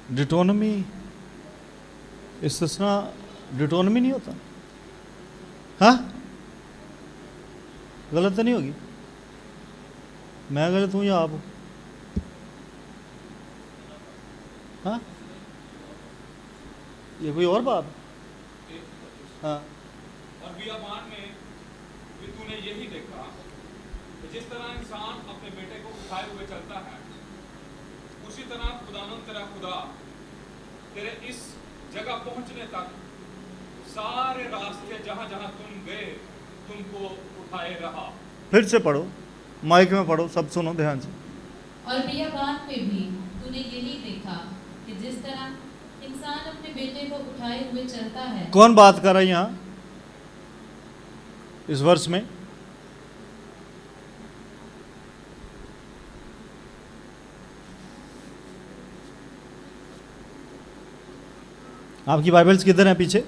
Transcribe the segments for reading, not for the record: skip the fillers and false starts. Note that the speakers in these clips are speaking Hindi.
डिटोनमी इस्तिस्ना डिटोनमी नहीं होता? हाँ, गलत तो नहीं होगी? मैं गलत हूँ या आप हो? हाँ, ये कोई और बात? हाँ, और बियाबान में भी तूने यही देखा कि जिस तरह इंसान अपने बेटे को उठाए हुए चलता है, उसी तरह खुदावंद तेरा खुदा तेरे इस जगह पहुंचने तक सारे रास्ते जहां जहां तुम गए तुमको उठाए रहा। फिर से पढ़ो, माइक में पढ़ो, सब सुनो ध्यान से। और बियाबान में भी तूने यही देखा कि जिस तरह इंसान अपने बेटे को उठाए हुए चलता है। कौन बात कर रहा है यहाँ इस वर्ष में? आपकी बाइबल्स किधर हैं पीछे?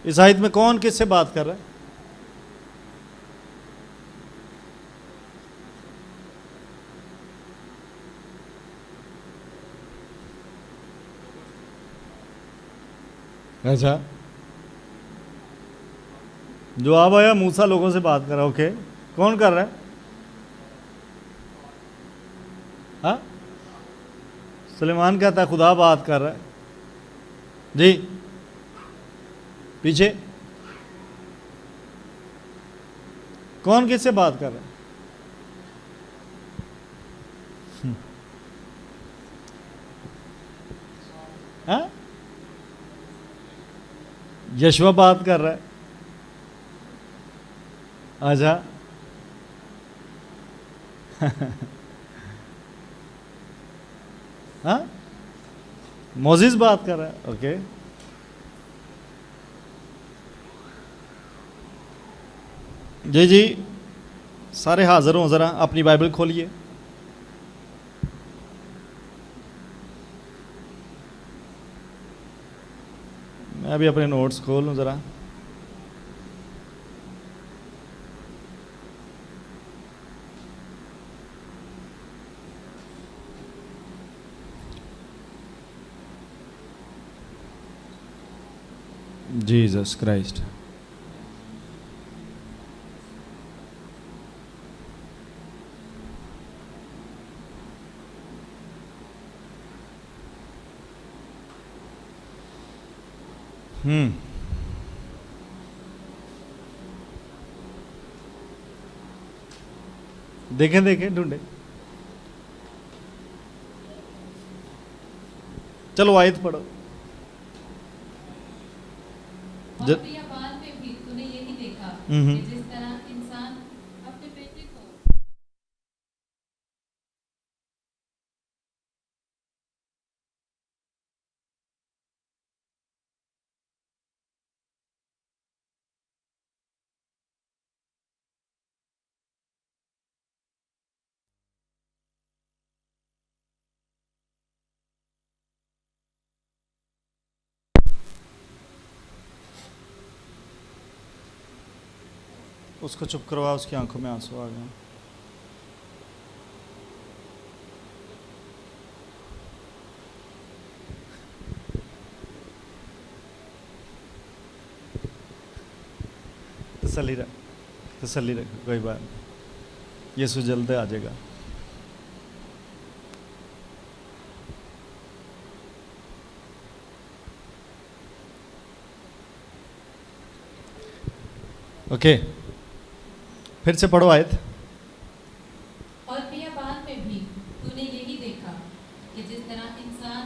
इस आयत में कौन किससे बात कर रहा है? अच्छा, जो आप आया मूसा लोगों से बात कर रहा है। ओके, कौन कर रहा है? हाँ, सुलेमान कहता है खुदा बात कर रहा है जी। पीछे कौन किससे बात कर रहा है? हाँ, यशवा बात कर रहा है। अच्छा हाँ, मोजिस बात कर रहा है। ओके, जी जी, सारे हाजिर हों, ज़रा अपनी बाइबल खोलिए। मैं अभी अपने नोट्स खोल लूँ ज़रा। Jesus Christ. देखें देखें, ढूंढे। चलो आयत पढ़ो। और बियाबान में भी तूने यही देखा कि जिस तरह इंसान अपने बेटे को उसको चुप करवा, उसकी आंखों में आंसू आ गए। तसल्ली रख, तसल्ली रख, कोई बात नहीं, यीशु जल्द आ जाएगा। ओके, फिर से पढ़ो आयत। और बियाबान में भी तूने यही देखा कि जिस तरह इंसान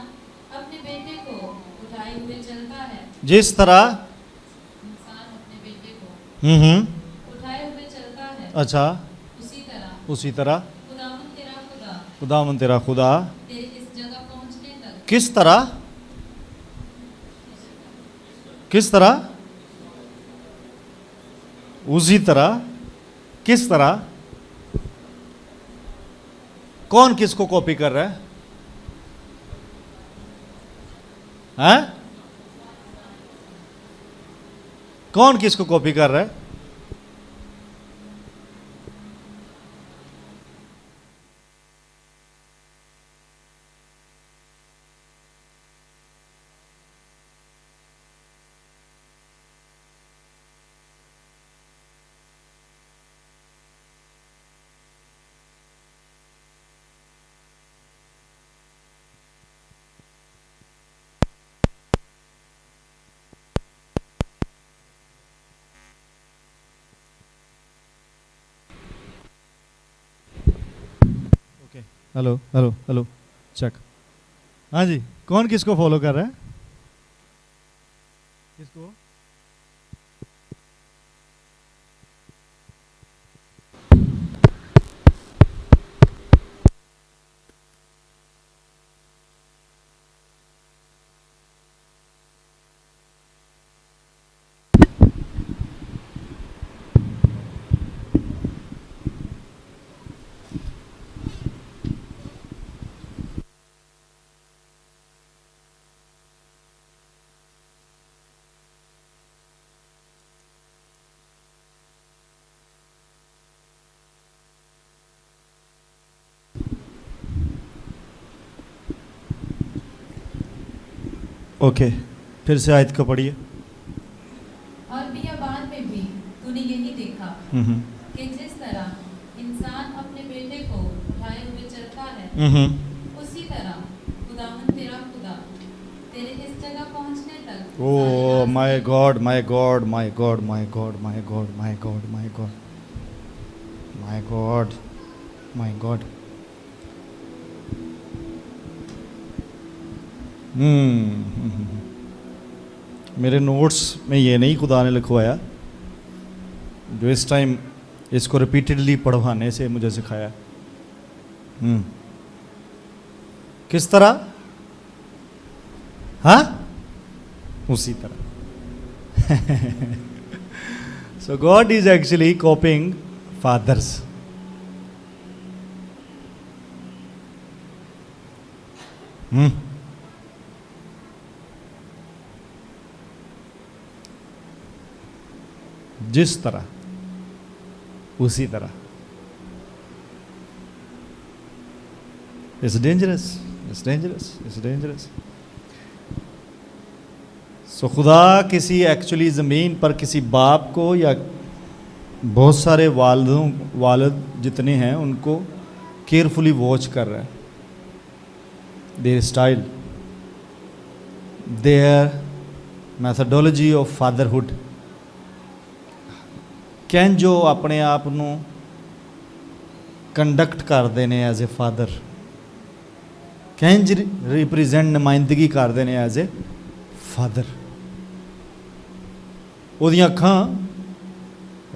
अपने बेटे को उठाए हुए चलता है। जिस तरह इंसान अपने बेटे को उठाए हुए चलता है, अच्छा, उसी तरह खुदावन तेरा खुदा तेरे इस जगह पहुंचने तक किस तरह, किस तरह, उसी तरह, किस तरह, कौन किसको कॉपी कर रहा है? हैं? कौन किसको कॉपी कर रहा है? Hello hello hello check. हाँ जी, कौन किसको फॉलो कर रहा है? किसको? ओके, फिर से आयत को पढ़िए। और बियाबान में भी तूने यही देखा कि जिस तरह इंसान अपने बेटे को उठाए हुए चलता है, उसी तरह खुदावंद तेरा खुदा तेरे इस जगह पहुंचने तक oh my God, my God, my God, my God, my God, my God, my God, my God, my God. मेरे नोट्स में ये नहीं खुदा ने लिखवाया, जो इस टाइम इसको रिपीटेडली पढ़वाने से मुझे सिखाया। किस तरह? हाँ, उसी तरह। So God is actually copying fathers. जिस तरह उसी तरह। It's dangerous, it's dangerous, it's dangerous. So खुदा किसी एक्चुअली ज़मीन पर किसी बाप को या बहुत सारे वालिद जितने हैं उनको केयरफुली वॉच कर रहा है। Their style, their methodology of fatherhood. कैं जो अपने आप ਨੂੰ ਕੰਡਕਟ ਕਰਦੇ ਨੇ ਐਜ਼ ਅ ਫਾਦਰ, ਕਿੰਜ ਰਿਪਰੈਜ਼ੈਂਟ ਨੁਮਾਇੰਦਗੀ ਕਰਦੇ ਨੇ ਐਜ਼ ਅ ਫਾਦਰ। ਉਹਦੀਆਂ ਅੱਖਾਂ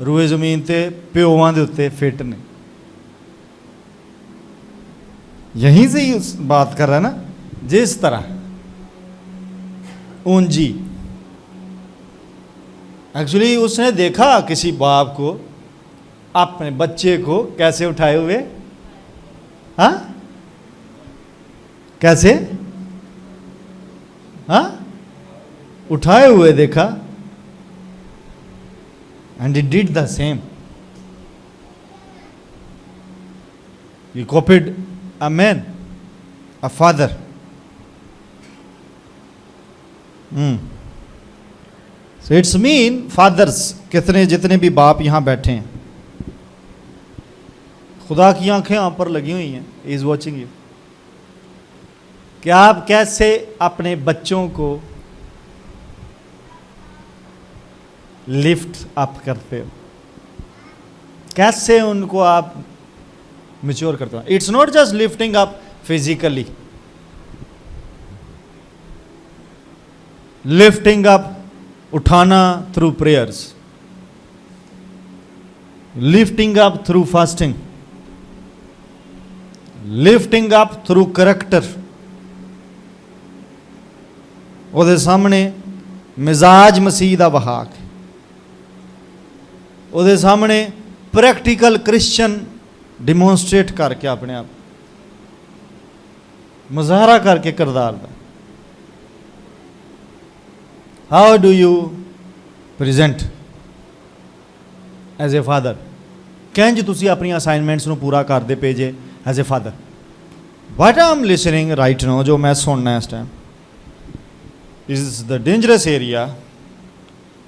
ਰੂਏ ਜ਼ਮੀਨ ਤੇ ਪਿਓਾਂ ਦੇ ਉੱਤੇ ਫਿੱਟ ਨੇ। यहीं से ही बात कर रहा है ना, जिस तरह ऊंजी। एक्चुअली उसने देखा किसी बाप को अपने बच्चे को कैसे उठाए हुए, हाँ कैसे, हाँ उठाए हुए देखा, and he did the same. He copied a man, a father. So it's mean fathers, कितने जितने भी बाप यहाँ बैठे हैं, खुदा की आंखें आप पर लगी हुई हैं, इज वॉचिंग यू कि आप कैसे अपने बच्चों को लिफ्ट अप करते हो, कैसे उनको आप मैच्योर करते हो। It's not just lifting up physically, lifting up उठाना through prayers, lifting up through fasting, lifting up through character. ਉਹਦੇ ਸਾਹਮਣੇ ਮਿਜ਼ਾਜ ਮਸੀਹ ਦਾ ਵਹਾ ਕੇ, ਉਹਦੇ ਸਾਹਮਣੇ ਪ੍ਰੈਕਟੀਕਲ ਕ੍ਰਿਸਚਨ ਡਿਮੋਨਸਟ੍ਰੇਟ ਕਰਕੇ ਆਪਣੇ ਆਪ ਮੁਜ਼ਾਹਰਾ ਕਰਕੇ ਕਿਰਦਾਰ ਦਾ। How do you present as a father? ਕਿੰਜ ਤੁਸੀਂ ਆਪਣੀਆਂ ਅਸਾਈਨਮੈਂਟਸ ਨੂੰ ਪੂਰਾ ਕਰਦੇ ਪਏ ਜੇ as a father? What I am listening right now, ਜੋ ਮੈਂ ਸੁਣਨਾ ਇਸ time, is the dangerous area,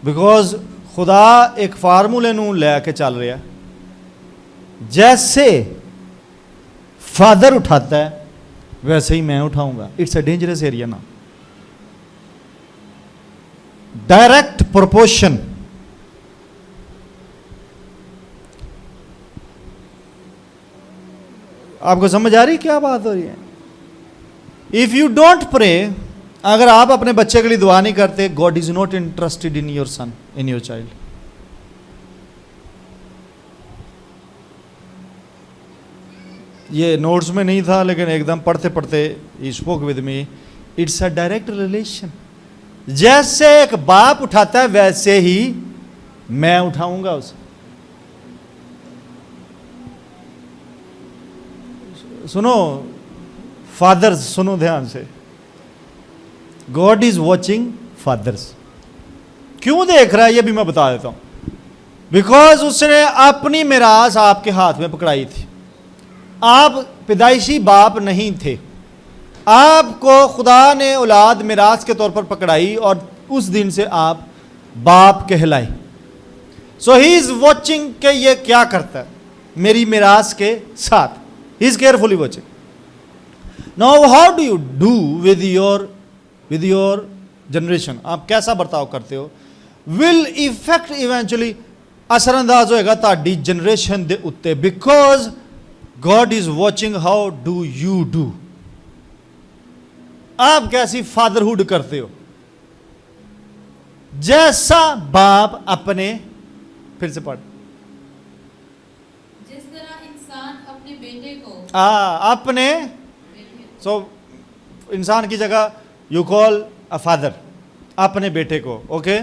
because खुदा एक फार्मूले ਨੂੰ ਲੈ ਕੇ ਚੱਲ ਰਿਹਾ। जैसे फादर उठाता है वैसे ही मैं उठाऊंगा। इट्स अ डेंजरस एरिया ना, डायरेक्ट प्रोपोर्शन। आपको समझ आ रही क्या बात हो रही है? इफ यू डोंट प्रे, अगर आप अपने बच्चे के लिए दुआ नहीं करते, God is not interested in your son, in your child. ये नोट्स में नहीं था, लेकिन एकदम पढ़ते पढ़ते he spoke with me. It's a direct relation. जैसे एक बाप उठाता है वैसे ही मैं उठाऊंगा उसे। सुनो फादर्स, सुनो ध्यान से, गॉड इज वॉचिंग फादर्स। क्यों देख रहा है ये भी मैं बता देता हूं। बिकॉज उसने अपनी मिरास आपके हाथ में पकड़ाई थी। आप पैदाइशी बाप नहीं थे, आपको खुदा ने औलाद मिरास के तौर पर पकड़ाई और उस दिन से आप बाप कहलाए। सो ही इज वॉचिंग के ये क्या करता है मेरी मिरास के साथ। He is carefully watching. Now how do you do with your generation. आप कैसा बर्ताव करते हो, विल इफेक्ट इवेंचुअली असरअंदाज होएगा ताड़ी जनरेशन दे उत्ते। Because God is watching how do you do. आप कैसी फादरहुड करते हो। जैसा बाप अपने, फिर से पढ़, जिस तरह इंसान अपने बेटे को अपने, सो इंसान की जगह यू कॉल अ फादर अपने बेटे को। ओके,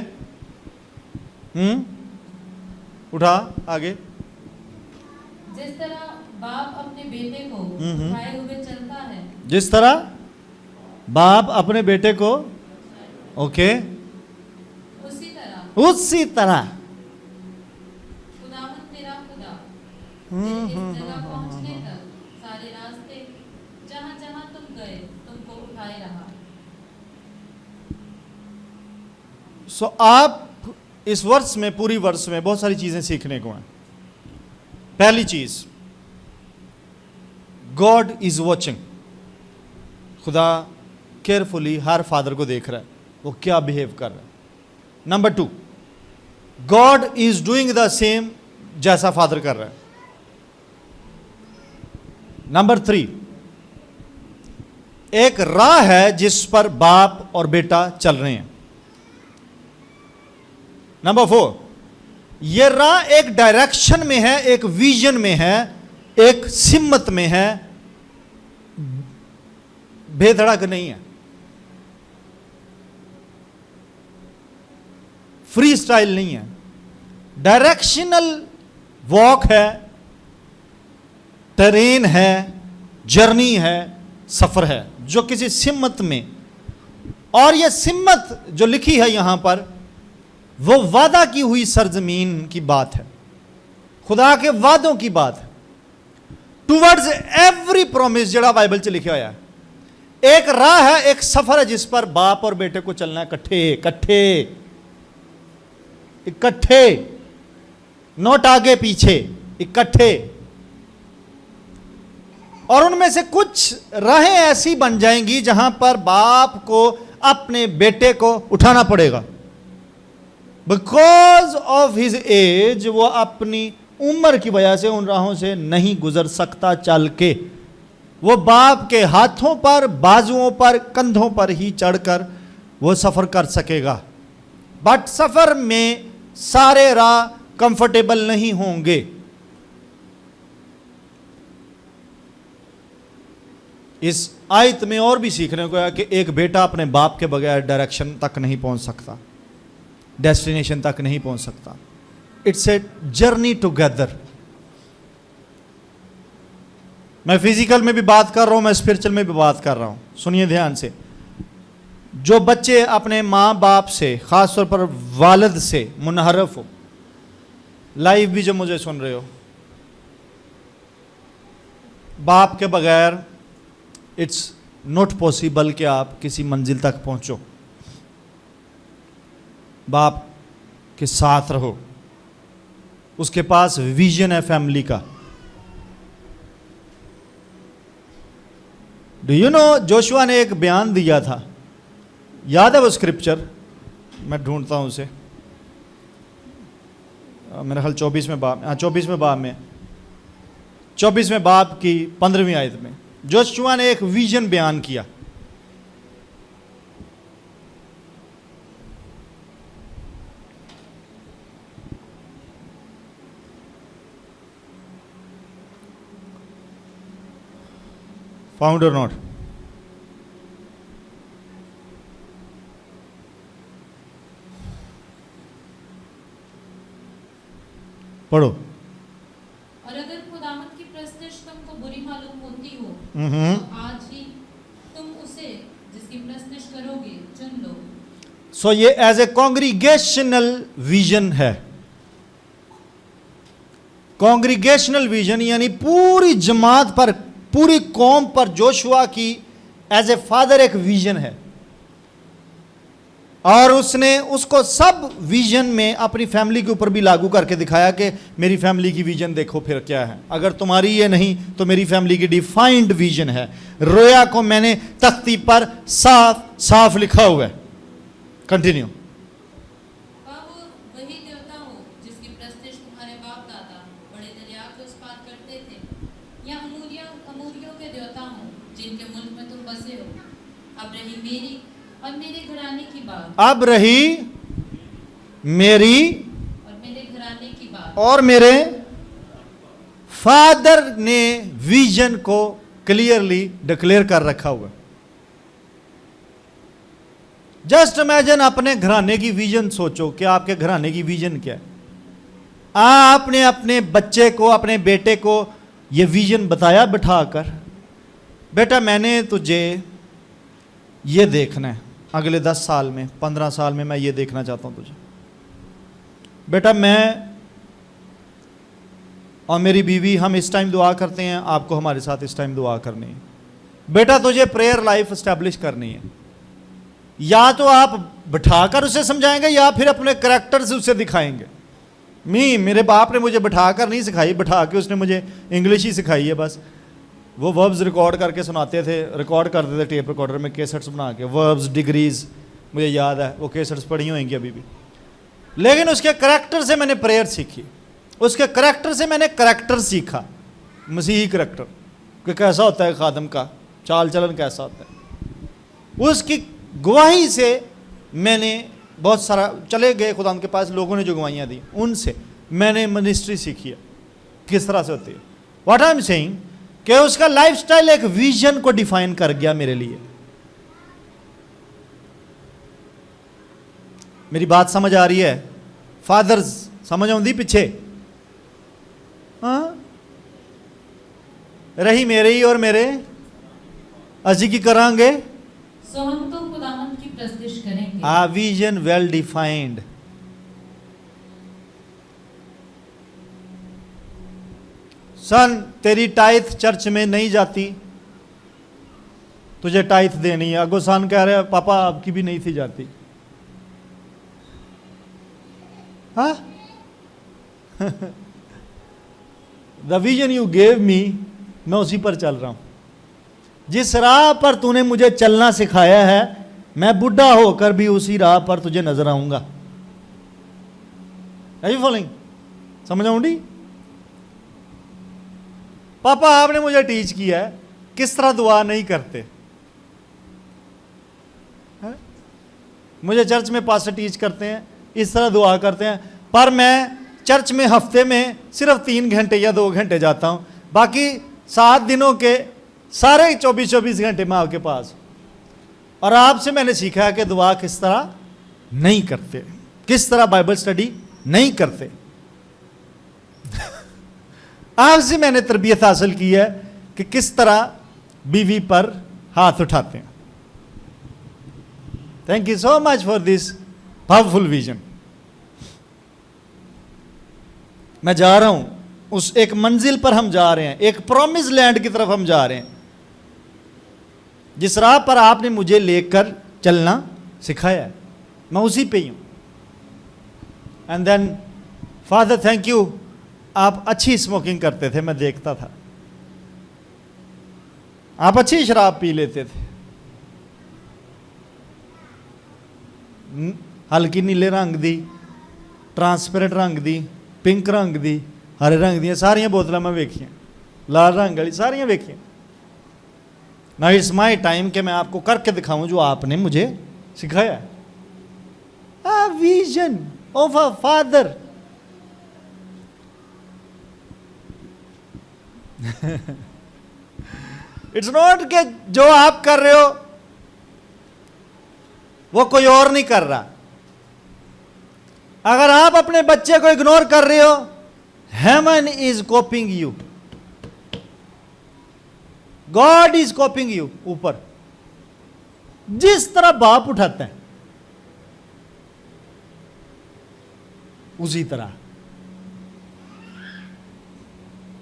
उठा आगे। जिस तरह बाप अपने बेटे को उठाए हुए चलता है, जिस तरह बाप अपने बेटे को, ओके, उसी तरह खुदावंद तेरा खुदा तेरे इस जगह पहुंचने तक सारे रास्ते जहां जहां तुम गए तुमको उठाए रहा। सो आप इस वर्ष में, पूरी वर्ष में बहुत सारी चीजें सीखने को हैं। पहली चीज, गॉड इज वॉचिंग। खुदा केयरफुली हर फादर को देख रहा है वो क्या बिहेव कर रहा है। Number 2, God is doing the same जैसा फादर कर रहा है। नंबर 3, एक राह है जिस पर बाप और बेटा चल रहे हैं। नंबर 4, यह राह एक डायरेक्शन में है, एक विजन में है, एक सिम्मत में है, बेधड़क नहीं है, फ्री स्टाइल नहीं है, डायरेक्शनल वॉक है, टेरेन है, जर्नी है, सफर है, जो किसी सिम्मत में। और यह सिम्मत जो लिखी है यहां पर, वो वादा की हुई सरजमीन की बात है, खुदा के वादों की बात है। टूवर्ड्स एवरी प्रॉमिस जड़ा बाइबल च लिखा होया है। एक राह है, एक सफर है जिस पर बाप और बेटे को चलना है इकट्ठे इकट्ठे इकट्ठे, नोट आगे पीछे, इकट्ठे। और उनमें से कुछ राहें ऐसी बन जाएंगी जहां पर बाप को अपने बेटे को उठाना पड़ेगा। बिकॉज ऑफ हिज एज, वो अपनी उम्र की वजह से उन राहों से नहीं गुजर सकता चल के। वो बाप के हाथों पर, बाजुओं पर, कंधों पर ही चढ़कर वो सफर कर सकेगा। बट सफर में सारे राह कंफर्टेबल नहीं होंगे। इस आयत में और भी सीखने को है कि एक बेटा अपने बाप के बगैर डायरेक्शन तक नहीं पहुंच सकता, डेस्टिनेशन तक नहीं पहुंच सकता। It's a journey together. मैं फिजिकल में भी बात कर रहा हूं, मैं स्पिरिचुअल में भी बात कर रहा हूं। सुनिए ध्यान से। जो बच्चे अपने माँ बाप से, खासतौर पर वालिद से मुनहरफ हो, लाइव भी जो मुझे सुन रहे हो, बाप के बगैर इट्स नॉट पॉसिबल कि आप किसी मंजिल तक पहुंचो। बाप के साथ रहो, उसके पास विजन है फैमिली का। डू यू नो, जोशुआ ने एक बयान दिया था, याद है वो स्क्रिप्चर? मैं ढूंढता हूं उसे, मेरा ख्याल 24वें बाब में, 24वें बाब में, 24वें बाब की 15वीं आयत में जोशुआ ने एक विजन बयान किया। फाउंड और नॉट? पढ़ो। और अगर खुदावंद की प्रस्तिश तुमको बुरी मालूम होती हो तो आज ही तुम उसे जिसकी प्रस्तिश करोगे चुन लो। सो ये एज ए कॉन्ग्रीगेशनल विजन है। कॉन्ग्रीगेशनल विजन यानी पूरी जमात पर, पूरी कौम पर जोशुआ की एज ए फादर एक विजन है, और उसने उसको सब विजन में अपनी फैमिली के ऊपर भी लागू करके दिखाया कि मेरी फैमिली की विजन देखो फिर क्या है, अगर तुम्हारी ये नहीं तो मेरी फैमिली की डिफाइंड विजन है। रोया को मैंने तख्ती पर साफ साफ लिखा हुआ है। कंटिन्यू। वह वही देवता हो जिसकी प्रस्तिश तुम्हारे बाप दादा बड़े दरिया के उस पार करते थे, या अमूरियों के देवता हो जिनके मुल्क में तुम बसे हो। अब रही मेरी और मेरे घराने की बात, अब रही मेरी और मेरे घराने की बात। और मेरे फादर ने विजन को क्लियरली डिक्लेयर कर रखा हुआ। जस्ट इमेजिन अपने घराने की विजन सोचो कि आपके घराने की विजन क्या है। आपने अपने बच्चे को, अपने बेटे को ये विजन बताया बिठाकर, बेटा मैंने तुझे ये देखना है अगले 10 साल में, 15 साल में मैं ये देखना चाहता हूं तुझे। बेटा मैं और मेरी बीवी हम इस टाइम दुआ करते हैं, आपको हमारे साथ इस टाइम दुआ करनी है। बेटा तुझे प्रेयर लाइफ एस्टेब्लिश करनी है। या तो आप बिठाकर उसे समझाएंगे या फिर अपने करैक्टर से उसे दिखाएंगे। मेरे बाप ने मुझे बिठाकर नहीं सिखाई, बिठा के उसने मुझे इंग्लिश ही सिखाई है बस। वो वर्ब्स रिकॉर्ड करके सुनाते थे, रिकॉर्ड करते थे टेप रिकॉर्डर में, कैसेट्स बना के, वर्ब्स डिग्रीज मुझे याद है, वो कैसेट्स पढ़ी होंगी अभी भी। लेकिन उसके करैक्टर से मैंने प्रेयर सीखी, उसके करैक्टर से मैंने करैक्टर सीखा, मसीही करैक्टर कि कैसा होता है खादम का चाल चलन कैसा होता है। उसकी गवाही से मैंने बहुत सारा, चले गए खुदा के पास, लोगों ने जो गवाहियाँ दी उनसे मैंने मिनिस्ट्री सीखी है किस तरह से होती है। व्हाट आई एम सेइंग कि उसका लाइफस्टाइल एक विजन को डिफाइन कर गया मेरे लिए। मेरी बात समझ आ रही है फादर्स? समझ आउंदी पिछे? हाँ, रही मेरे ही और मेरे अजी की करांगे, सो हम तो खुदावंद की प्रस्तिश करेंगे। आ विजन वेल डिफाइंड। सन तेरी टाइथ चर्च में नहीं जाती, तुझे टाइथ देनी है। अगो सन कह रहे पापा आपकी भी नहीं थी जाती। हाँ the vision you gave me, मैं उसी पर चल रहा हूं। जिस राह पर तूने मुझे चलना सिखाया है, मैं बुढ़ा होकर भी उसी राह पर तुझे नजर आऊंगा। Are you following? समझ आऊंगी? पापा आपने मुझे टीच किया है किस तरह दुआ नहीं करते है? मुझे चर्च में पास्टर टीच करते हैं इस तरह दुआ करते हैं, पर मैं चर्च में हफ्ते में सिर्फ 3 घंटे या 2 घंटे जाता हूं, बाकी 7 दिनों के सारे 24-24 घंटे मैं आपके पास। और आपसे मैंने सीखा है कि दुआ किस तरह नहीं करते, किस तरह बाइबल स्टडी नहीं करते। आपसे मैंने तरबियत हासिल की है कि किस तरह बीवी पर हाथ उठाते हैं। Thank you so much for this powerful vision. मैं जा रहा हूं उस एक मंजिल पर, हम जा रहे हैं, एक प्रॉमिस लैंड की तरफ हम जा रहे हैं, जिस राह पर आपने मुझे लेकर चलना सिखाया है, मैं उसी पे ही हूं। And then father thank you, आप अच्छी स्मोकिंग करते थे, मैं देखता था, आप अच्छी शराब पी लेते थे, हल्की नीले रंग दी, ट्रांसपेरेंट रंग दी, पिंक रंग दी, हरे रंग दी, सारिया बोतल मैं वेखियां। लाल रंग वाली सारियां वेखियां। नाउ इट्स माई टाइम कि मैं आपको करके दिखाऊं जो आपने मुझे सिखाया। A vision of a father. It's not कि जो आप कर रहे हो वो कोई और नहीं कर रहा। अगर आप अपने बच्चे को इग्नोर कर रहे हो, heaven is कॉपिंग you, God is कॉपिंग you. ऊपर जिस तरह बाप उठाता है उसी तरह।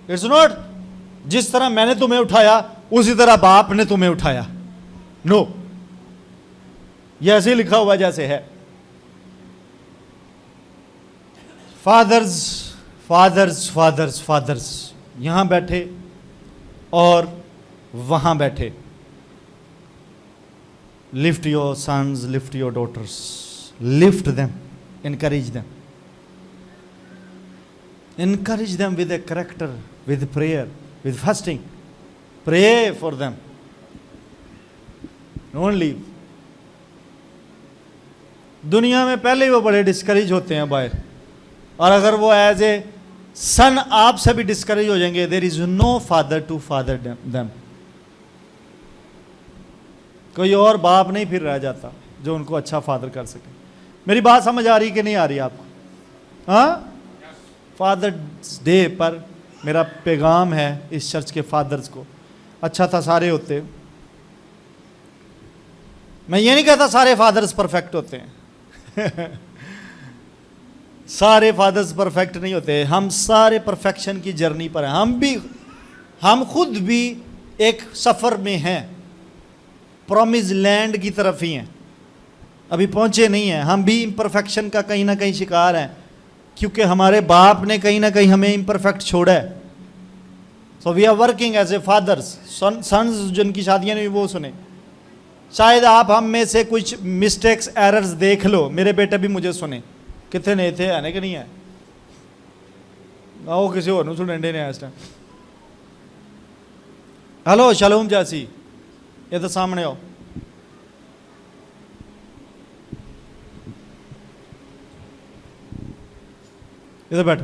इट्स नॉट जिस तरह मैंने तुम्हें उठाया उसी तरह बाप ने तुम्हें उठाया। नो, यह ऐसे लिखा हुआ जैसे है। फादर्स फादर्स फादर्स फादर्स यहां बैठे और वहां बैठे। Lift your sons, lift your daughters, lift them, encourage them, encourage them with a character, with prayer, with fasting. Pray for them, don't leave. दुनिया में पहले ही वो बड़े डिस्करेज होते हैं बाहर, और अगर वो एज ए सन आपसे भी डिस्करेज हो जाएंगे, there is no father to father them. कोई और बाप नहीं फिर रह जाता जो उनको अच्छा फादर कर सके। मेरी बात समझ आ रही कि नहीं आ रही आपको? हाँ, फादर्स डे पर मेरा पैगाम है इस चर्च के फादर्स को। अच्छा था सारे होते। मैं ये नहीं कहता सारे फादर्स परफेक्ट होते हैं। सारे फादर्स परफेक्ट नहीं होते। हम सारे परफेक्शन की जर्नी पर हैं। हम खुद भी एक सफ़र में हैं, प्रॉमिस लैंड की तरफ ही हैं, अभी पहुंचे नहीं हैं। हम भी इम्परफेक्शन का कहीं ना कहीं शिकार हैं, क्योंकि हमारे बाप ने कहीं ना कहीं हमें इम्परफेक्ट छोड़ा है। So we are working as a fathers. Sons जिनकी शादियां नहीं वो सुने, शायद आप हम में से कुछ मिस्टेक्स एरर्स देख लो। मेरे बेटे भी मुझे सुने, कितने नहीं थे, आने के नहीं है। आओ किसी और सुने ने इस टाइम। हेलो शलोम जासी, ये तो सामने आओ। इधर बैठ।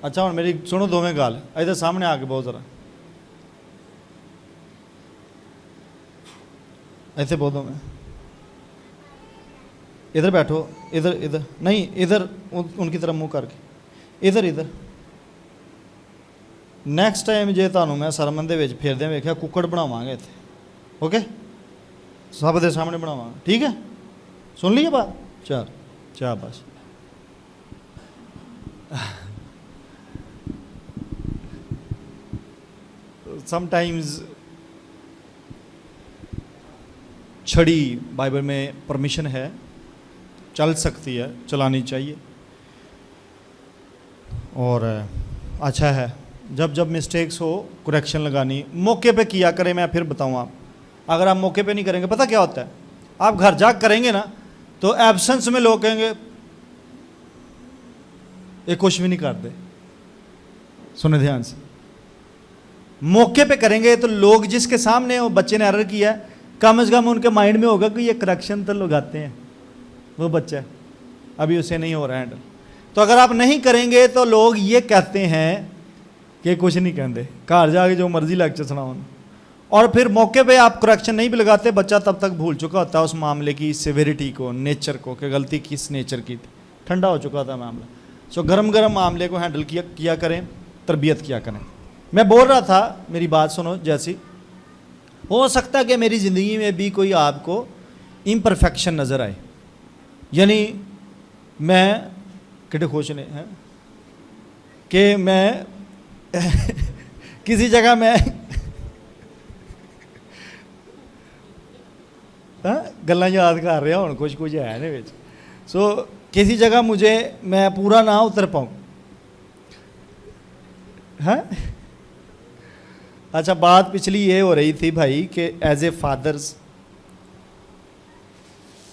अच्छा हूँ मेरी सुनो दोवें गाल। इधर सामने आके बहुत जरा ऐसे बहुत में इधर बैठो। इधर इधर नहीं, इधर उनकी तरफ मुंह करके इधर इधर। नैक्सट टाइम जे तुहानू मैं सरमन दे विच फेरदे वेख्या कुक्कड़ बनावांगे इत्थे। ओके, सब दे सामने बनावांगे, ठीक है? सुन लीजिए बात। चल चाह बस। समटाइम्स छड़ी बाइबल में परमिशन है, चल सकती है, चलानी चाहिए, और अच्छा है। जब जब मिस्टेक्स हो करेक्शन लगानी मौके पे किया करें। मैं फिर बताऊँ, आप अगर आप मौके पे नहीं करेंगे, पता क्या होता है, आप घर जा करेंगे ना तो एब्सेंस में लोग कहेंगे ये कुछ भी नहीं करते। सुने ध्यान से, मौके पे करेंगे तो लोग जिसके सामने वो बच्चे ने एरर किया है, कम से कम उनके माइंड में होगा कि ये करेक्शन तो लगाते हैं, वो बच्चा है, अभी उसे नहीं हो रहा हैंडल। तो अगर आप नहीं करेंगे तो लोग ये कहते हैं कि कुछ नहीं कहते, घर जाके जो मर्जी लेक्चर सुनाओ। और फिर मौके पे आप करेक्शन नहीं भी लगाते, बच्चा तब तक भूल चुका होता है उस मामले की सिविरिटी को, नेचर को, कि गलती किस नेचर की थी, ठंडा हो चुका था मामला। सो गरम गरम मामले को हैंडल किया करें, तरबियत किया करें। मैं बोल रहा था, मेरी बात सुनो। जैसी हो सकता है कि मेरी ज़िंदगी में भी कोई आपको इम्परफेक्शन नज़र आए, यानी मैं कितने खुश ने हैं कि मैं किसी जगह मैं गल्लां याद कर रहा हूँ, कुछ कुछ है ने विच। सो किसी जगह मुझे मैं पूरा ना उतर पाऊँ। हाँ, अच्छा, बात पिछली ये हो रही थी भाई कि एज ए फादर्स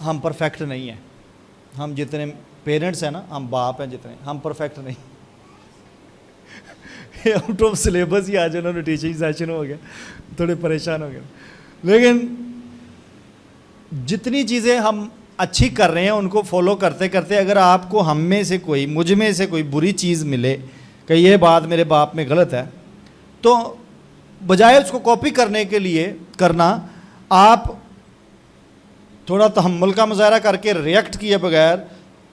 हम परफेक्ट नहीं हैं। हम जितने पेरेंट्स हैं ना, हम बाप हैं जितने, हम परफेक्ट नहीं। आउट ऑफ सिलेबस ही आज उन्होंने टीचिंग सेशन हो गया, थोड़े परेशान हो गए। लेकिन जितनी चीज़ें हम अच्छी कर रहे हैं उनको फॉलो करते करते अगर आपको हम में से कोई, मुझ में से कोई बुरी चीज़ मिले कि ये बात मेरे बाप में गलत है, तो बजाय उसको कॉपी करने के लिए करना, आप थोड़ा तहम्मुल का मुजाहरा करके रिएक्ट किए बगैर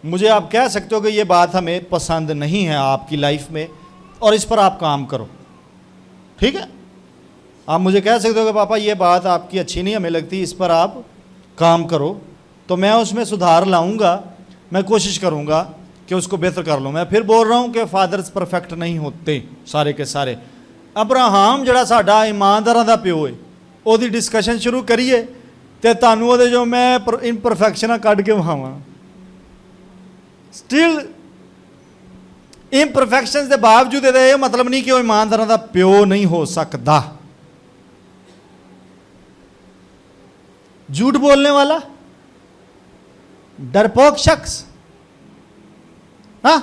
मुझे आप कह सकते हो कि ये बात हमें पसंद नहीं है आपकी लाइफ में और इस पर आप काम करो। ठीक है, आप मुझे कह सकते हो कि पापा ये बात आपकी अच्छी नहीं हमें लगती, इस पर आप काम करो, तो मैं उसमें सुधार लाऊंगा, मैं कोशिश करूंगा कि उसको बेहतर कर लूँ। मैं फिर बोल रहा हूँ कि फादर्स परफेक्ट नहीं होते सारे के सारे। अब्राहम जड़ा साडा ईमानदारां दा प्यो है, ओदी डिस्कशन शुरू करिए तो तुहानूं ओहदे जो मैं इनपरफेक्शनां कढ के विखावां। स्टिल इनपरफेक्शनस के बावजूद ये मतलब नहीं कि वो ईमानदारां दा प्यो नहीं हो सकता। झूठ बोलने वाला, डरपोक शख्स, हाँ,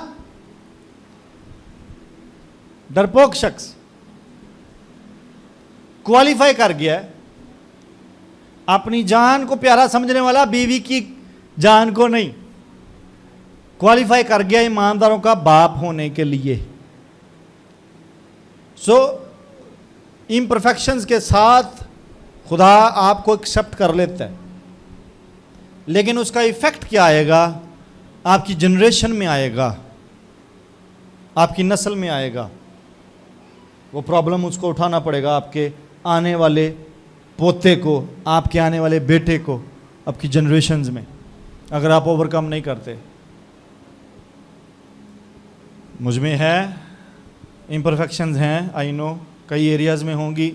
डरपोक शख्स क्वालिफाई कर गया है। अपनी जान को प्यारा समझने वाला बीवी की जान को नहीं, क्वालिफाई कर गया ईमानदारों का बाप होने के लिए। सो इम्परफेक्शंस के साथ खुदा आपको एक्सेप्ट कर लेता है, लेकिन उसका इफेक्ट क्या आएगा, आपकी जनरेशन में आएगा, आपकी नस्ल में आएगा। वो प्रॉब्लम उसको उठाना पड़ेगा, आपके आने वाले पोते को, आपके आने वाले बेटे को, आपकी जनरेशन्स में, अगर आप ओवरकम नहीं करते। मुझ में है इम्परफेक्शंस हैं, आई नो, कई एरियाज़ में होंगी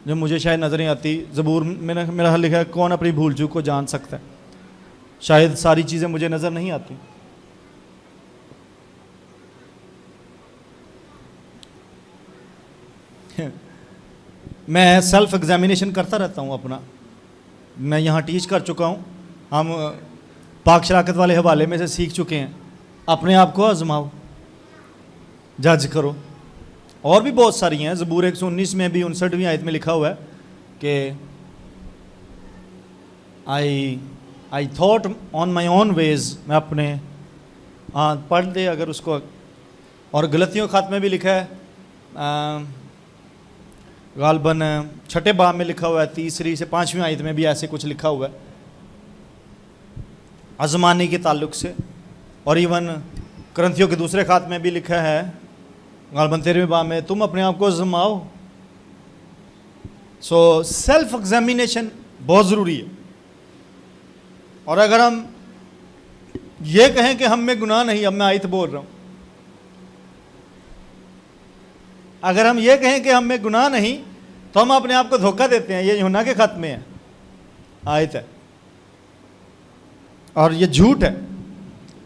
जो मुझे शायद नज़र नहीं आती। ज़बूर मेरा हल लिखा है, कौन अपनी भूल चूक को जान सकता है। शायद सारी चीज़ें मुझे नज़र नहीं आती। मैं सेल्फ एग्जामिनेशन करता रहता हूँ अपना। मैं यहाँ टीच कर चुका हूँ, हम पाक शराकत वाले हवाले में से सीख चुके हैं। अपने आप को आजमाओ, जज करो। और भी बहुत सारी हैं। ज़बूर 119 में भी 59वीं आयत में लिखा हुआ है कि I thought on my own ways, मैं अपने, हाँ पढ़ दे अगर उसको। और गलतियों के खात में भी लिखा है, गालबन 6 बाब में लिखा हुआ है, 3 से 5वीं आयत में भी ऐसे कुछ लिखा हुआ है आजमाने के ताल्लुक से। और इवन करंथियों के दूसरे खात में भी लिखा है, गालबन 13वें बाब में, तुम अपने आप को आजमाओ। सो सेल्फ एग्जामिनेशन बहुत ज़रूरी है। और अगर हम ये कहें कि हम में गुनाह नहीं, अब मैं आयत बोल रहा हूँ, अगर हम ये कहें कि हम में गुनाह नहीं तो हम अपने आप को धोखा देते हैं। ये यूहन्ना के खत में है, आयत है, और ये झूठ है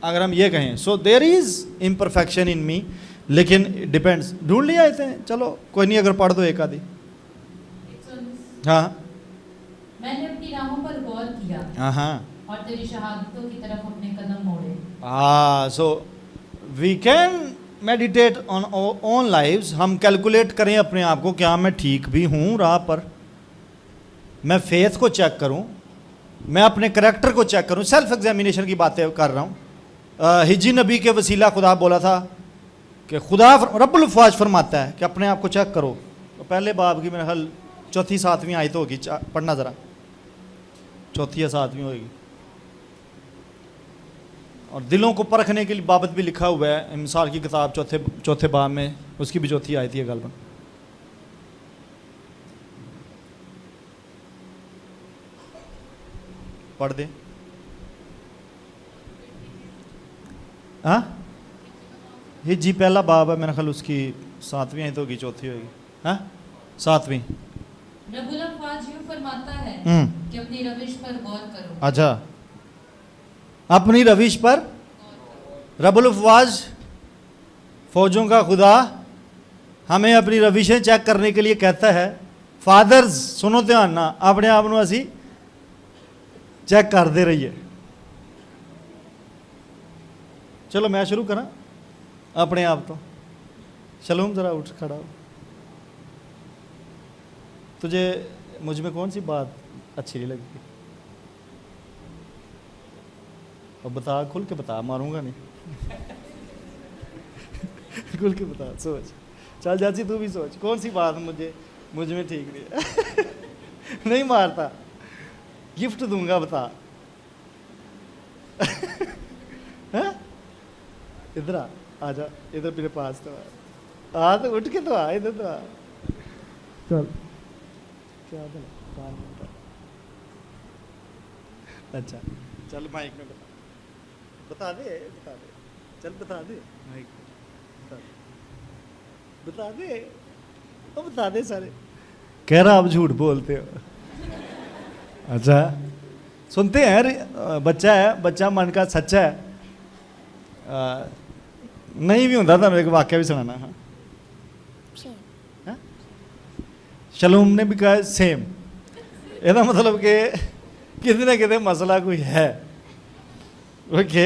अगर हम ये कहें। So there is imperfection in me, लेकिन डिपेंड्स। ढूंढ लिया आयत है, चलो कोई नहीं, अगर पढ़ दो एक आधी। हाँ, मैंने अपनी राहों पर गौर किया, हाँ, और तेरी शहादतों की तरफ अपने कदम मोड़े। So we can meditate on own lives. हम कैलकुलेट करें अपने आप को, क्या मैं ठीक भी हूँ राह पर, मैं फेथ को चेक करूँ, मैं अपने करैक्टर को चेक करूँ। सेल्फ एग्जामिनेशन की बातें कर रहा हूँ। हिजी नबी के वसीला खुदा बोला था कि खुदा रब्बुल अफ़वाज फरमाता है कि अपने आप को चेक करो। तो पहले बाब की मेरा ख्याल 4 7वीं आयत होगी, पढ़ना ज़रा, 4 या 7वीं होगी। और दिलों को परखने के लिए बाबत भी लिखा हुआ है, मिसाल की किताब 4 बाब में, उसकी भी 4 आयत है गालबन। पढ़ दे। हाँ, हिजी पहला बाब है मेरा ख्याल, उसकी 7वीं आयत होगी, 4 होगी। हाँ, 7वीं। रब्बुल अफ़वाज यूं फरमाता है कि अपनी रविश पर गौर करो। अच्छा, अपनी रविश पर रब्बुल अफ़वाज, फौजों का खुदा, हमें अपनी रविशें चेक करने के लिए कहता है। फादर्स सुनो ध्यान ना, अपने आप को असी चेक करते रहिए। चलो मैं शुरू करा अपने आप तो। शलूम ज़रा उठ खड़ा हो। तुझे मुझ में कौन सी बात अच्छी नहीं लगती? अब बता, खुल के बता, मारूंगा नहीं। खुल के बता, सोच। चल चाची तू भी सोच, कौन सी बात मुझ में ठीक नहीं है। नहीं मारता, गिफ्ट दूंगा, बता। इधर आ जा, इधर मेरे पास तो आ तो उठ के तो आ, इधर तो आ। चल क्या अच्छा चल माइक में बता दे, चल बता दे माइक में, बता दे, तो बता दे सारे। कह रहा आप झूठ बोलते हो। अच्छा सुनते हैं, बच्चा है, बच्चा मन का सच्चा है। नहीं भी होता था मेरे को वाक्य भी सुनाना। हाँ, शलूम ने भी कहा सेम। ਇਹਦਾ मतलब कि किसी ना किसी मसला कोई है। ओके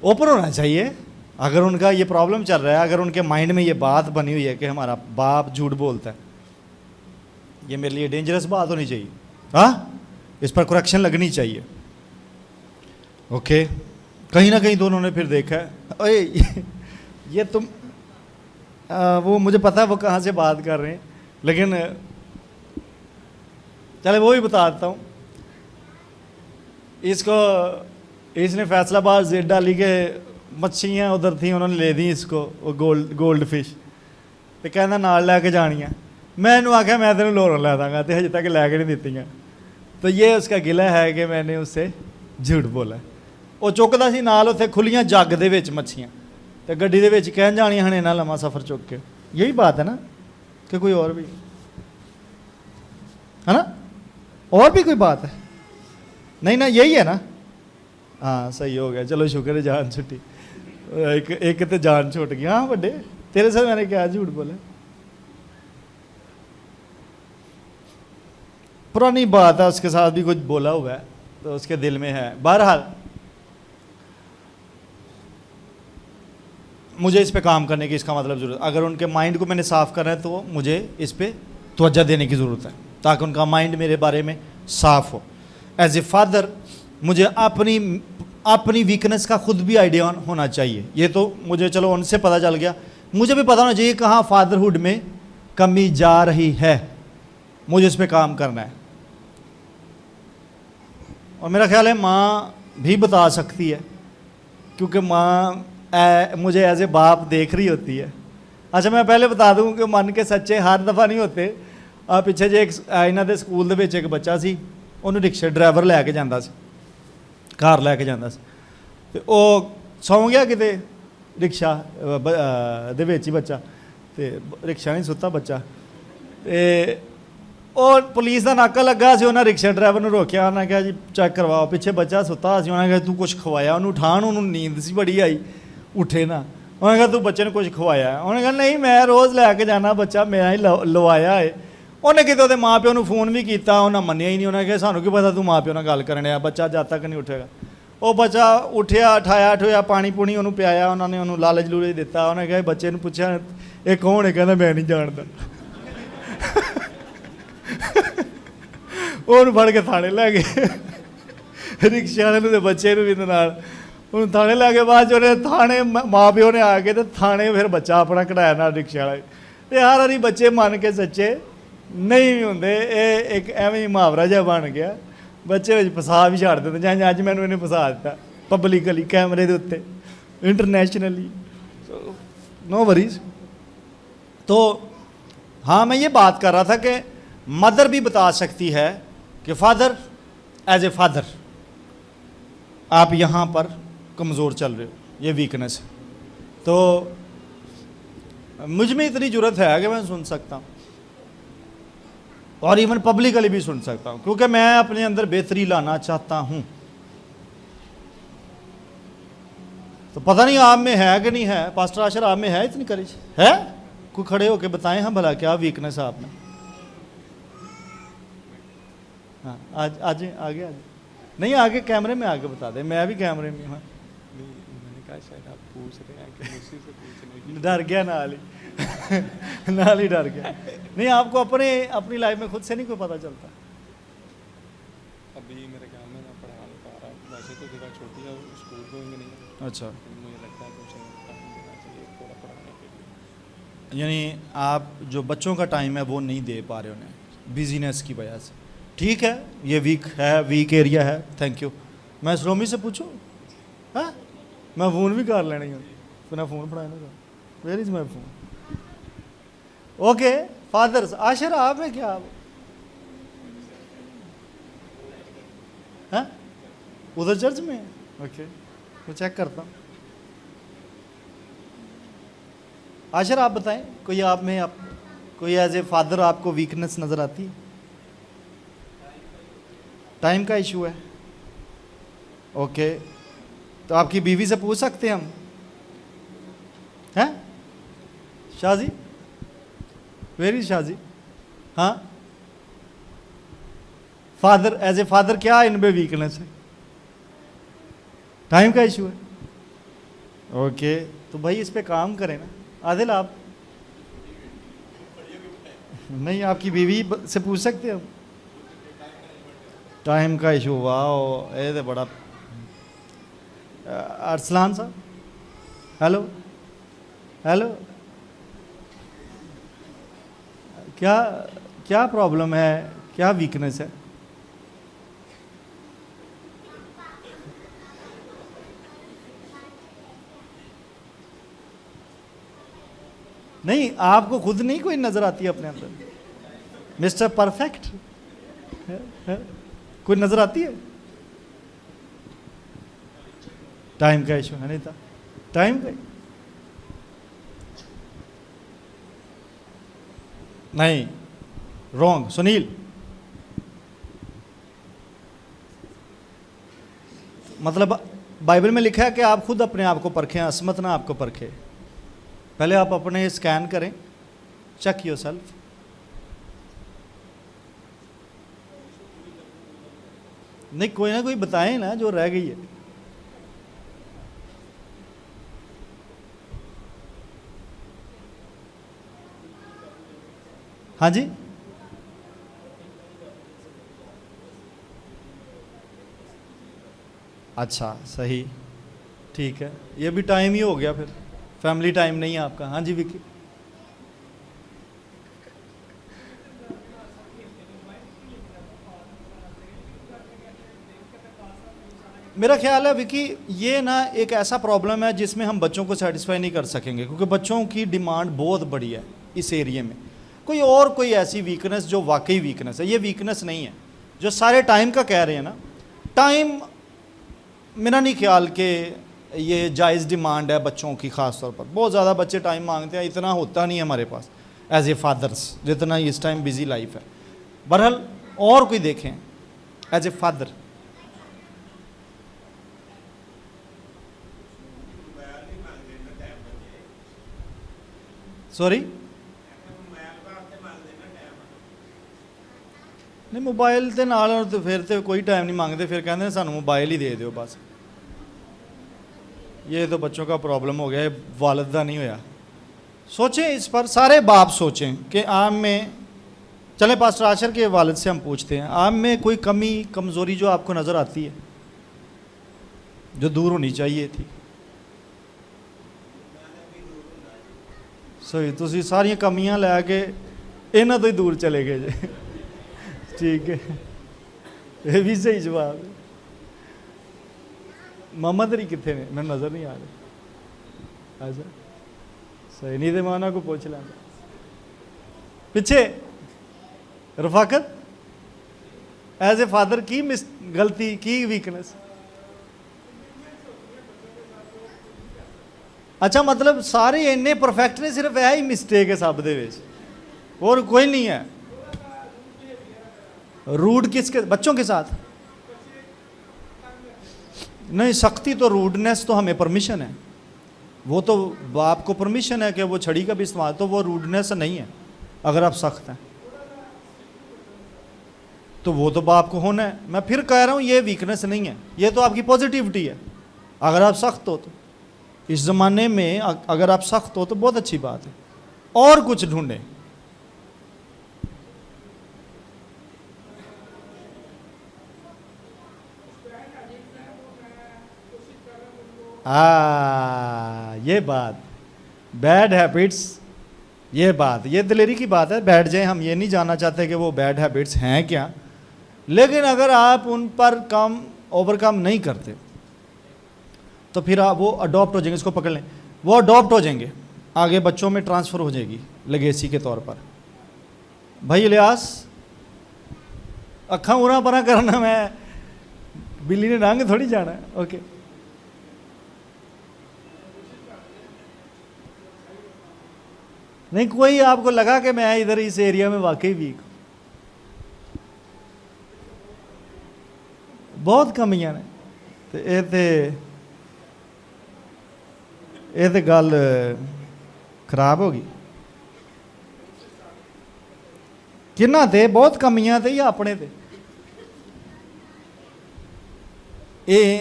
ओपन होना चाहिए। अगर उनका ये प्रॉब्लम चल रहा है, अगर उनके माइंड में ये बात बनी हुई है कि हमारा बाप झूठ बोलता है, ये मेरे लिए डेंजरस बात होनी चाहिए। हाँ, इस पर करेक्शन लगनी चाहिए। ओके कहीं ना कहीं दोनों ने फिर देखा है, ओए ये तुम वो मुझे पता है वो कहाँ से बात कर रहे हैं, लेकिन चले वो भी बता देता हूँ। इसने फैसलाबाद जिद डाली के मच्छियाँ उधर थी, उन्होंने ले दी इसको, वो गोल्ड फिश, तो कहना नाल लैके जानियाँ। मैं इन्हू आख्या मैं तेन लोर लै दाँगा, तो हजे तक लैके नहीं दित्तियाँ। तो ये उसका गिला है कि मैंने उससे झूठ बोला। वो चुकता सी नाल उत्थे खुलियां जग दे विच मच्छियाँ, तो गड्डी दे विच कहन जानियां हने इन्ना लम्मा सफ़र चुक के। यही बात है ना, कि कोई और भी है ना, और भी कोई बात है? नहीं ना, यही है ना। हाँ सही हो गया, चलो शुक्र है जान छुट्टी। एक तो जान छूट गई। हाँ बड़े, तेरे से मैंने क्या झूठ बोला? पुरानी बात है, उसके साथ भी कुछ बोला हुआ है तो उसके दिल में है। बहरहाल मुझे इस पे काम करने की, इसका मतलब ज़रूरत, अगर उनके माइंड को मैंने साफ़ करना है तो मुझे इस पे तवज्जो देने की ज़रूरत है, ताकि उनका माइंड मेरे बारे में साफ़ हो। एज ए फादर मुझे अपनी वीकनेस का खुद भी आइडिया होना चाहिए। ये तो मुझे चलो उनसे पता चल गया, मुझे भी पता होना चाहिए कहाँ फादरहुड में कमी जा रही है, मुझे इस पर काम करना है। और मेरा ख्याल है माँ भी बता सकती है, क्योंकि माँ मुझे एज ए बाप देख रही होती है। अच्छा मैं पहले बता दूँ कि मन के सच्चे हर दफ़ा नहीं होते। पिछे जे इन्हों के स्कूल के एक बच्चा सी, उन्होंने रिक्शा ड्राइवर लैके जाता सी, घर लैके जाता सी, तो वो सौ गया किते रिक्शा दे विच ही बच्चा, तो रिक्शा नहीं सुता बच्चा, तो और पुलिस का नाका लगा सी, उन्हें रिक्शा ड्राइवर ने रोकया, उन्हें कहा जी चेक करवाओ, पिछे बच्चा सुता सी, उन्हें कहा तू कुछ खवाया उन्होंने, उठान उन्होंने नींद सी बड़ी आई, उठे ना, उन्हें कहा तू बच्चे ने कुछ खवाया, उन्हें कहा नहीं मैं रोज़ लैके जाना बच्चा, मैं ही लवाया है। उन्हें कितने उसके माँ प्यो को फोन भी किया, उन्हें मनिया ही नहीं, उन्हें कहा सानू की पता तू माँ प्यो नाल गल करने, बच्चा जद तक नहीं उठेगा। वो बच्चा उठिया, उठाया ठोया, पानी पूनी उन्होंने पियाया, उन्होंने उन्होंने लालच लूलच दिता, उन्हें कहा बच्चे ने पूछा ये कौन है, कहना मैं नहीं जानता। ਉਹਨੂੰ ਫੜ ਕੇ ਥਾਣੇ ਲੈ ਗਏ ਰਿਕਸ਼ੇ ਵਾਲੇ ਨੂੰ ਤੇ ਬੱਚੇ ਨੂੰ ਵੀ ਨਾਲ, ਉਹਨੂੰ ਥਾਣੇ ਲੈ ਕੇ ਬਾਅਦ 'ਚ ਉਹਨੇ ਥਾਣੇ ਮਾਂ ਪਿਓ ਨੇ ਆ ਕੇ ਤੇ ਥਾਣੇ ਫਿਰ ਬੱਚਾ ਆਪਣਾ ਕਢਾਇਆ ਨਾਲ ਰਿਕਸ਼ੇ ਵਾਲੇ। ਤੇ ਹਰ ਵਾਰੀ ਬੱਚੇ ਮੰਨ ਕੇ ਸੱਚੇ ਨਹੀਂ ਵੀ ਹੁੰਦੇ, ਇਹ ਇੱਕ ਐਵੇਂ ਹੀ ਮੁਹਾਵਰਾ ਜਿਹਾ ਬਣ ਗਿਆ, ਬੱਚੇ ਵਿੱਚ ਫਸਾ ਵੀ ਛੱਡ ਦਿੰਦੇ, ਜਾਂ ਅੱਜ ਮੈਨੂੰ ਇਹਨੇ ਫਸਾ ਦਿੱਤਾ ਪਬਲਿਕਲੀ ਕੈਮਰੇ ਦੇ ਉੱਤੇ, इंटरनेशनली। No worries. तो हाँ मैं ये बात कर रहा था कि मदर भी बता सकती है कि फादर एज ए फादर आप यहाँ पर कमज़ोर चल रहे हो, ये वीकनेस है। तो मुझ में इतनी ज़रूरत है कि मैं सुन सकता हूँ और इवन पब्लिकली भी सुन सकता हूँ, क्योंकि मैं अपने अंदर बेहतरी लाना चाहता हूँ। तो पता नहीं आप में है कि नहीं है, पास्टर आशर आप में है इतनी करेज है? कोई खड़े होके बताएं हम भला क्या वीकनेस है आप में। हाँ आज आज आगे आज नहीं आगे कैमरे में आगे बता दे, मैं भी कैमरे में हूँ। मैंने कहा शायद आप पूछ रहे हैं कि उसी से पूछने की। डर गया नाल ही नाल ही डर गया। नहीं आपको अपनी लाइफ में खुद से नहीं कोई पता चलता। अभी मेरे ख्याल में मैं पढ़ा नहीं पा रहा, वैसे तो जगह छोटी है, स्कूल गोइंग नहीं है। अच्छा, मुझे लगता है कुछ टाइम देना चाहिए थोड़ा पढ़ाने के लिए। यानी आप जो बच्चों का टाइम है वो नहीं दे पा रहे उन्हें बिजीनेस की वजह से। ठीक है, ये वीक एरिया है। Thank you. मैं सलोमी से पूछूं? हाँ, मैं फ़ोन भी कर लेनी है, फिर फ़ोन पढ़ाने का। Where is my phone? Okay fathers. आशिर आप में क्या हाँ उधर चर्च में? ओके, मैं चेक करता हूँ। आशिर आप बताएं, कोई आप में कोई एज ए फादर आपको वीकनेस नज़र आती है? टाइम का इशू है। ओके, तो आपकी बीवी से पूछ सकते हैं हम? हैं शाजी? वेरी शाजी। हाँ फादर, एज ए फादर क्या इनमें वीकनेस है? टाइम का इशू है। ओके, तो भाई इस पे काम करें ना। आदिल आप नहीं, आपकी बीवी से पूछ सकते हो? टाइम का इशू। वाह, ये तो बड़ा। अरसलान साहब, हेलो हेलो, क्या प्रॉब्लम है, क्या वीकनेस है? नहीं, आपको खुद नहीं कोई नजर आती है अपने अंदर? मिस्टर परफेक्ट कोई नजर आती है? टाइम का इशू है। नहीं था टाइम का? नहीं, रॉन्ग। सुनील, मतलब बाइबल में लिखा है कि आप खुद अपने आप को परखें, असमत ना आपको परखे। पहले आप अपने स्कैन करें, चेक योरसेल्फ। नहीं, कोई ना कोई बताएं ना जो रह गई है। हाँ जी, अच्छा सही, ठीक है। ये भी टाइम ही हो गया, फिर फैमिली टाइम नहीं है आपका। हाँ जी विकी। मेरा ख्याल है विकी, ये ना एक ऐसा प्रॉब्लम है जिसमें हम बच्चों को सेटिस्फाई नहीं कर सकेंगे, क्योंकि बच्चों की डिमांड बहुत बड़ी है इस एरिया में। कोई ऐसी वीकनेस जो वाकई वीकनेस है, ये वीकनेस नहीं है जो सारे टाइम का कह रहे हैं ना। टाइम, मेरा नहीं ख्याल कि ये जायज़ डिमांड है बच्चों की। ख़ास तौर पर बहुत ज़्यादा बच्चे टाइम मांगते हैं, इतना होता नहीं है हमारे पास एज ए फादर्स जितना इस टाइम बिजी लाइफ है। बहरहाल और कोई देखें एज ए फादर। सॉरी, नहीं मोबाइल के नाल तो फिर तो कोई टाइम नहीं मांगते, फिर कहते हैं सानू मोबाइल ही दे दो बस। ये तो बच्चों का प्रॉब्लम हो गया, वालिद का नहीं होया। सोचें इस पर, सारे बाप सोचें कि आम में, चले पास्टर आशर के वालिद से हम पूछते हैं, आम में कोई कमी कमज़ोरी जो आपको नज़र आती है, जो दूर होनी चाहिए थी? सही, तुसी सारियां कमियां लैके इन्हां तो ही दूर चले गए जे। ठीक है, ये भी सही जवाब है। मामा तेरी कितने ने? मैं नज़र नहीं आ रहा। अच्छा सही, नहीं तो मैं उन्होंने को पूछ लेंगे पिछे। रफाकत, एज ए फादर की गलती की वीकनेस? अच्छा, मतलब सारे इन्ने परफेक्ट ने, सिर्फ यह ही मिसटेक है सब दे विच, और कोई नहीं है? रूड किसके? बच्चों के साथ नहीं। सख्ती तो, रूडनेस तो हमें परमिशन है, वो तो बाप को परमिशन है कि वो छड़ी का भी इस्तेमाल, तो वो रूडनेस नहीं है अगर आप सख्त हैं। तो वो तो बाप को होना है। मैं फिर कह रहा हूँ ये वीकनेस नहीं है, ये तो आपकी पॉजिटिविटी है। अगर आप सख्त हो तो इस ज़माने में अगर आप सख्त हो तो बहुत अच्छी बात है, और कुछ ढूंढें। ये बात, बैड हैबिट्स, ये बात, ये दिलेरी की बात है। बैठ जाए, हम ये नहीं जानना चाहते कि वो बैड हैबिट्स हैं क्या, लेकिन अगर आप उन पर कम ओवरकम नहीं करते तो फिर आप वो अडॉप्ट हो जाएंगे। इसको पकड़ लें, वो अडॉप्ट हो जाएंगे, आगे बच्चों में ट्रांसफ़र हो जाएगी लेगेसी के तौर पर। भाई इलियास, अखा उरा परा करना, मैं बिल्ली ने डांग थोड़ी जाना है। ओके, नहीं कोई आपको लगा कि मैं इधर इस एरिया में वाकई वीक हूँ, बहुत कमियां ने, तो ये ते गल खराब होगी। किन्ना ते बहुत कमियां ते या अपने ते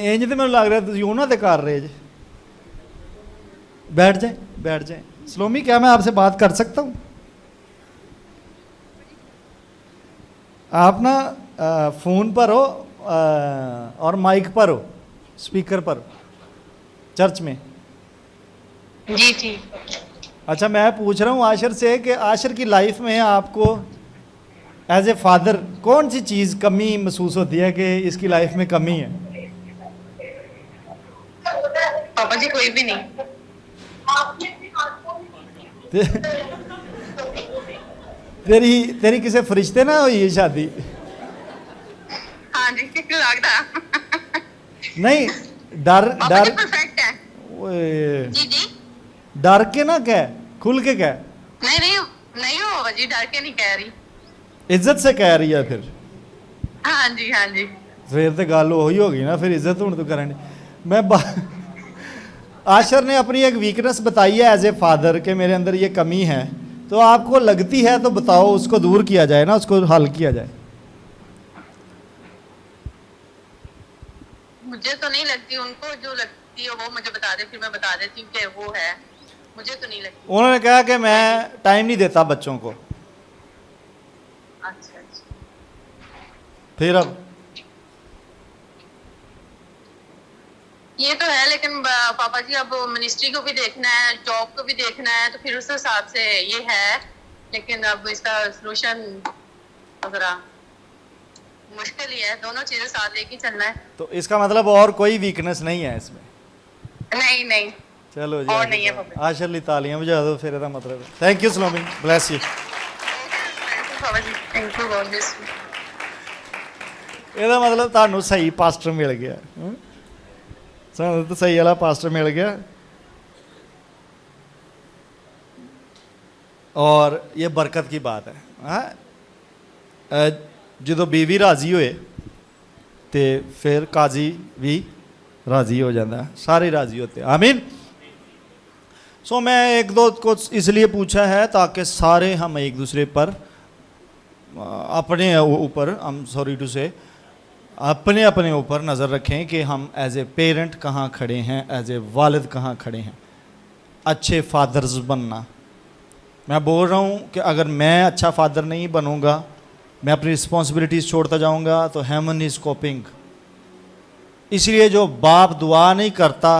इंज तो मैं लग रहा तुम उन्होंने कर रहे जे। बैठ जाए, बैठ जाए। सलोमी, क्या मैं आपसे बात कर सकता हूँ? आप ना फ़ोन पर हो और माइक पर हो, स्पीकर पर, चर्च में। जी जी। अच्छा, मैं पूछ रहा हूँ आशिर से कि आशिर की लाइफ में आपको एज ए फादर कौन सी चीज़ कमी महसूस होती है कि इसकी लाइफ में कमी है? पापा जी कोई भी नहीं। तेरी किसी फरिश्ते ना हुई है शादी? हाँ जी, लगता नहीं, डर डर परफेक्ट है। ओए, जी जी। डर के ना कह, खुल के कह। नहीं नहीं नहीं हो बाबा जी, डर के नहीं कह रही, इज्जत से कह रही है फिर। हाँ जी हाँ जी। फिर तो गल वही होगी ना, फिर इज्जत हूँ तो करनी। मैं आशर ने अपनी एक वीकनेस बताई है एज ए फादर कि मेरे अंदर ये कमी है, तो आपको लगती है तो बताओ, उसको दूर किया जाए ना, उसको हल किया जाए। मुझे तो नहीं लगती, उनको जो लगती है वो मुझे बता दे, फिर मैं बता देती हूँ कि वो है। मुझे तो नहीं लगती। उन्होंने कहा कि मैं टाइम नहीं देता बच्चों को। अच्छा अच्छा। फिर अब ये तो है, लेकिन पापा जी अब मिनिस्ट्री को भी देखना है, जॉब को भी देखना है, तो फिर उस हिसाब से ये है। लेकिन अब इसका सोल्यूशन जरा मुश्किल ही है, दोनों चीजें साथ लेके चलना है। तो इसका मतलब और कोई वीकनेस नहीं है इसमें? नहीं नहीं, चलो जी, और नहीं है पापा। आशर ली तालियां बजा दो फिर ਇਹਦਾ मतलब। Thank you Salome, bless you. पापा जी thank you, God bless you. ਇਹਦਾ मतलब ਤੁਹਾਨੂੰ ਸਹੀ ਪਾਸਟਰ ਮਿਲ ਗਿਆ। ਸਾਨੂੰ ਤਾਂ ਸਹੀ ਵਾਲਾ ਪਾਸਟਰ मिल गया। और ये बरकत की बात है। हाँ, जो बीवी राजी होए तो फिर काजी भी राजी हो जाता है, सारे राजी होते हैं। आमीन। सो मैं एक दो कुछ इसलिए पूछा है ताकि सारे हम एक दूसरे पर अपने ऊपर, आई एम सॉरी टू से, अपने अपने ऊपर नज़र रखें कि हम एज ए पेरेंट कहाँ खड़े हैं, एज ए वालिद कहाँ खड़े हैं। अच्छे फादर्स बनना, मैं बोल रहा हूँ कि अगर मैं अच्छा फादर नहीं बनूँगा, मैं अपनी रिस्पॉन्सिबिलिटीज़ छोड़ता जाऊँगा, तो हेमन इज़ कोपिंग। इसलिए जो बाप दुआ नहीं करता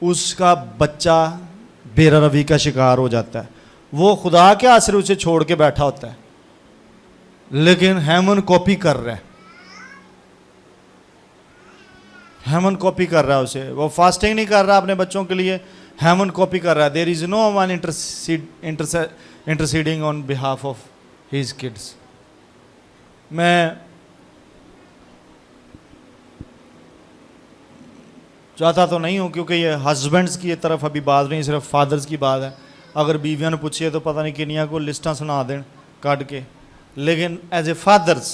उसका बच्चा बेरहमी का शिकार हो जाता है। वो खुदा के आसरे उसे छोड़ के बैठा होता है, लेकिन हेमन कॉपी कर रहा है, हेमन कॉपी कर रहा है उसे। वो फास्टिंग नहीं कर रहा अपने बच्चों के लिए, हेमन कॉपी कर रहा है। There is no one interceding on behalf of his kids. मैं चाहता तो नहीं हूँ, क्योंकि ये हस्बैंड्स की तरफ अभी बात नहीं, सिर्फ फादर्स की बात है। अगर बीवियों ने पूछिए तो पता नहीं किनिया को लिस्टा सुना दें काट के, लेकिन एज ए फादर्स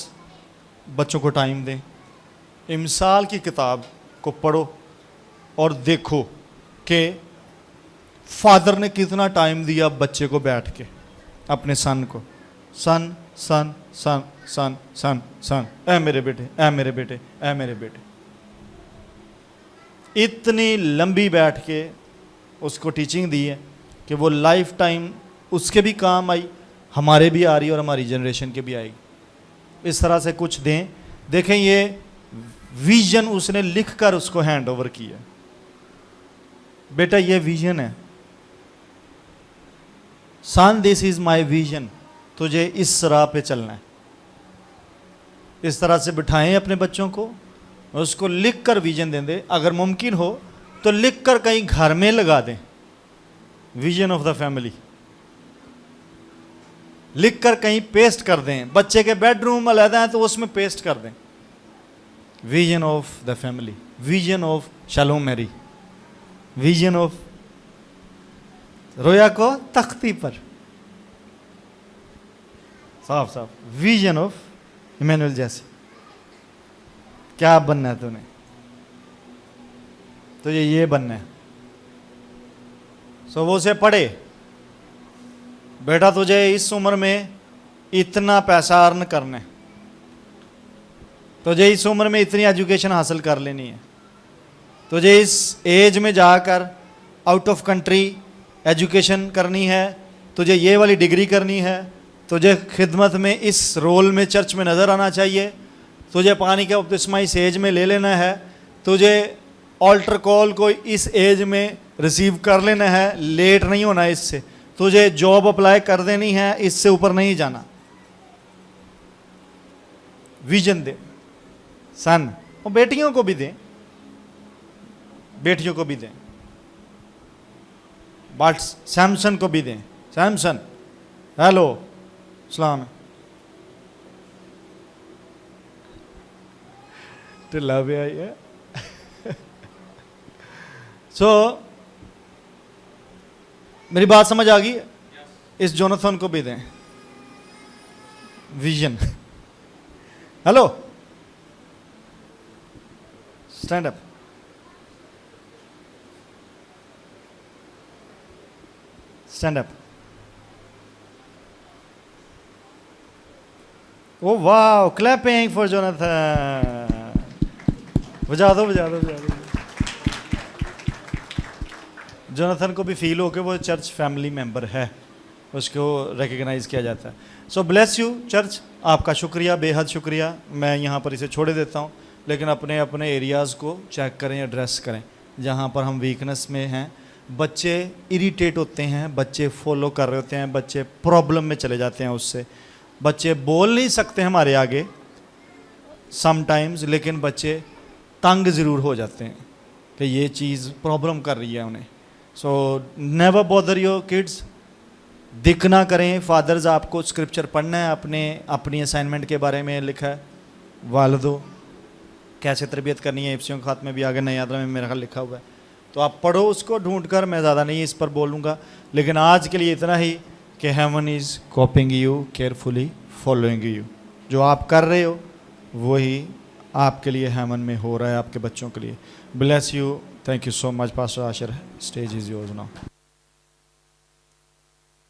बच्चों को टाइम दें। इमसाल की किताब को पढ़ो और देखो कि फादर ने कितना टाइम दिया बच्चे को बैठ के, अपने सन को। सन सन सन सन सन सन, ऐ मेरे बेटे, ऐ मेरे बेटे, ऐ मेरे बेटे। इतनी लंबी बैठ के उसको टीचिंग दी है कि वो लाइफ टाइम उसके भी काम आई, हमारे भी आ रही और हमारी जनरेशन के भी आएगी। इस तरह से कुछ दें। देखें ये विजन उसने लिख कर उसको हैंड ओवर किया। बेटा ये विजन है, सन दिस इज माय विजन, तुझे इस राह पे चलना है। इस तरह से बिठाएं अपने बच्चों को, उसको लिख कर विजन दे दें। अगर मुमकिन हो तो लिख कर कहीं घर में लगा दें, विजन ऑफ द फैमिली लिख कर कहीं पेस्ट कर दें। बच्चे के बेडरूम अलग है तो उसमें पेस्ट कर दें, vision of the family, vision of Shalom Mary, vision of रोया को तख्ती पर साफ साफ, विजन ऑफ इमैनुअल जैसे। क्या बनना है तूने? तो ये बनना है। सो वो उसे पढ़े, बेटा तुझे इस उम्र में इतना पैसा अर्न करना है, तुझे इस उम्र में इतनी एजुकेशन हासिल कर लेनी है, तुझे इस एज में जाकर आउट ऑफ कंट्री एजुकेशन करनी है, तुझे ये वाली डिग्री करनी है, तुझे खिदमत में इस रोल में चर्च में नज़र आना चाहिए, तुझे पानी का बपतिस्मा इस एज में ले लेना है, तुझे ऑल्टर कॉल को इस एज में रिसीव कर लेना है, लेट नहीं होना इससे, तुझे जॉब अप्लाई कर देनी है, इससे ऊपर नहीं जाना। विजन दे सन, और बेटियों को भी दें, बेटियों को भी दें, बट सैमसन को भी दें। सैमसन हेलो सलाम, ढिला भी आई है। सो मेरी बात समझ आ गई? इस जोनाथन को भी दें vision. Hello stand up, stand up. ओ वाह, क्लैपिंग फॉर जोनाथन। बजा दो बजा दो बजा दो। जोनाथन को भी फील हो कि वो चर्च फैमिली मेंबर है, उसको रिकग्नाइज किया जाता है। सो ब्लेस यू चर्च, आपका शुक्रिया, बेहद शुक्रिया। मैं यहाँ पर इसे छोड़े देता हूँ, लेकिन अपने अपने एरियाज़ को चेक करें, एड्रेस करें जहाँ पर हम वीकनेस में हैं। बच्चे इरिटेट होते हैं, बच्चे फॉलो कर रहे होते हैं, बच्चे प्रॉब्लम में चले जाते हैं उससे। बच्चे बोल नहीं सकते हमारे आगे समटाइम्स, लेकिन बच्चे तंग ज़रूर हो जाते हैं कि ये चीज़ प्रॉब्लम कर रही है उन्हें। So never bother your kids, दिक ना करें। फादर्स, आपको स्क्रिप्चर पढ़ना है, अपनी असाइनमेंट के बारे में लिखा है। वालिदो कैसे तरबियत करनी है, इफ्सियों के खात में भी आगे नया यात्रा में मेरा ख्याल लिखा हुआ है, तो आप पढ़ो उसको ढूंढ कर। मैं ज़्यादा नहीं इस पर बोलूँगा, लेकिन आज के लिए इतना ही कि heaven is copying you, carefully following you. जो आप कर रहे हो वही आपके लिए हेवन में हो रहा है, आपके बच्चों के लिए। Bless you, thank you so much pastor Ashir, stage is yours now.